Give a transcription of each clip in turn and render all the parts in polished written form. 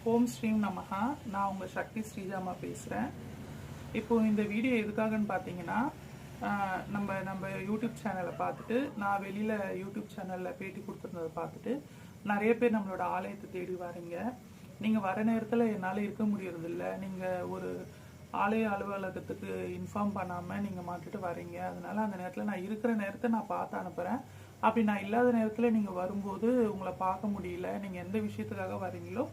ஓம் ஸ்ரீம் நமஹா. நான் உங்கள் சக்தி ஸ்ரீஜாமா பேசுகிறேன். இப்போ இந்த வீடியோ எதுக்காகன்னு பார்த்தீங்கன்னா, நம்ம யூடியூப் சேனலை பார்த்துட்டு, நான் வெளியில் யூடியூப் சேனலில் பேட்டி கொடுத்துருந்ததை பார்த்துட்டு நிறைய பேர் நம்மளோட ஆலயத்தை தேடி வரீங்க. நீங்கள் வர நேரத்தில் என்னால் இருக்க முடியறதில்ல, நீங்கள் ஒரு ஆலய அலுவலகத்துக்கு இன்ஃபார்ம் பண்ணாமல் நீங்கள் மாட்டுட்டு வரீங்க. அதனால் அந்த நேரத்தில் நான் இருக்கிற நேரத்தை நான் பார்த்து அனுப்புகிறேன். அப்படி நான் இல்லாத நேரத்தில் நீங்கள் வரும்போது உங்களை பார்க்க முடியல, நீங்கள் எந்த விஷயத்துக்காக வரீங்களோ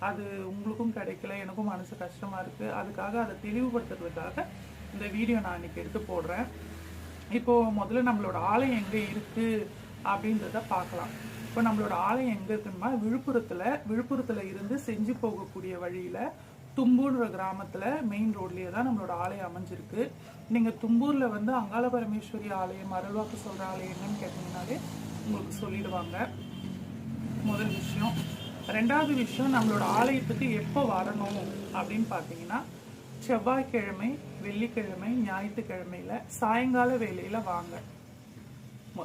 அது உங்களுக்கும் கிடைக்கல, எனக்கும் மனசு கஷ்டமாக இருக்குது. அதுக்காக அதை தெளிவுபடுத்துறதுக்காக இந்த வீடியோ நான் இன்றைக்கி எடுத்து போடுறேன். இப்போது முதல்ல நம்மளோட ஆலயம் எங்கே இருக்குது அப்படின்றத பார்க்கலாம். இப்போ நம்மளோட ஆலயம் எங்கே இருக்குன்னா, விழுப்புரத்தில் இருந்து செஞ்சு போகக்கூடிய வழியில் தும்பூர்ன்ற கிராமத்தில் மெயின் ரோட்லேயே தான் நம்மளோட ஆலயம் அமைஞ்சிருக்கு. நீங்கள் தும்பூரில் வந்து அங்காள பரமேஸ்வரி ஆலயம், அருள்வாக்கு சொல்கிற ஆலயம் என்னன்னு கேட்டிங்கனாலே உங்களுக்கு சொல்லிடுவாங்க. முதல் விஷயம். ரெண்டாவது விஷயம், நம்மளோட ஆலயத்துக்கு எப்போ வரணும் அப்படின்னு பார்த்தீங்கன்னா, செவ்வாய்க்கிழமை, வெள்ளிக்கிழமை, ஞாயிற்றுக்கிழமையில் சாயங்கால வேலையில் வாங்க.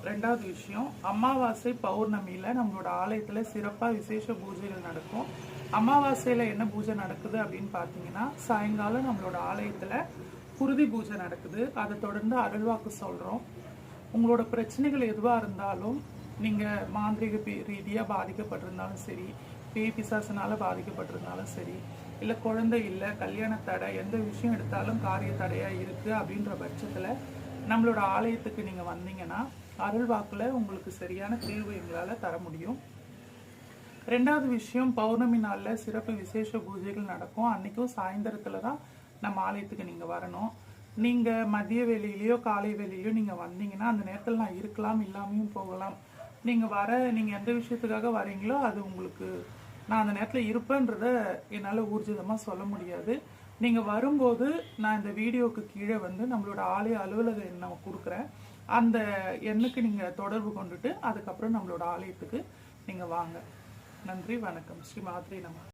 ரெண்டாவது விஷயம், அமாவாசை பௌர்ணமியில் நம்மளோட ஆலயத்தில் சிறப்பாக விசேஷ பூஜைகள் நடக்கும். அமாவாசையில் என்ன பூஜை நடக்குது அப்படின்னு பார்த்தீங்கன்னா, சாயங்காலம் நம்மளோட ஆலயத்தில் குருதி பூஜை நடக்குது. அதை தொடர்ந்து அருள்வாக்கு சொல்கிறோம். உங்களோட பிரச்சனைகள் எதுவாக இருந்தாலும், நீங்கள் மாந்திரிக ரீதியாக பாதிக்கப்பட்டிருந்தாலும் சரி, பேய் பிசாசுனால பாதிக்கப்பட்டிருந்தாலும் சரி, இல்லை குழந்தை இல்லை, கல்யாண தடை, எந்த விஷயம் எடுத்தாலும் காரிய தடையாக இருக்குது அப்படின்ற பட்சத்தில் நம்மளோட ஆலயத்துக்கு நீங்கள் வந்தீங்கன்னா அருள்வாக்கில் உங்களுக்கு சரியான தீர்வு எங்களால் தர முடியும். ரெண்டாவது விஷயம், பௌர்ணமி நாளில் சிறப்பு விசேஷ பூஜைகள் நடக்கும். அன்றைக்கும் சாயந்தரத்தில் தான் நம்ம ஆலயத்துக்கு நீங்கள் வரணும். நீங்கள் மதிய வேலையிலையோ காலை வேலையிலையோ நீங்கள் வந்தீங்கன்னா அந்த நேரத்தில் நான் இருக்கலாம், இல்லாமையும் போகலாம். நீங்கள் எந்த விஷயத்துக்காக வரீங்களோ அது உங்களுக்கு, நான் அந்த நேரத்தில் இருப்பேன்றத என்னால் ஊர்ஜிதமாக சொல்ல முடியாது. நீங்கள் வரும்போது நான் இந்த வீடியோவுக்கு கீழே வந்து நம்மளோட ஆலய அலுவலக எண்ணை கொடுக்குறேன். அந்த எண்ணுக்கு நீங்கள் தொடர்பு கொண்டுட்டு அதுக்கப்புறம் நம்மளோட ஆலயத்துக்கு நீங்கள் வாங்க. நன்றி, வணக்கம். ஸ்ரீ மாத்ரே நமः.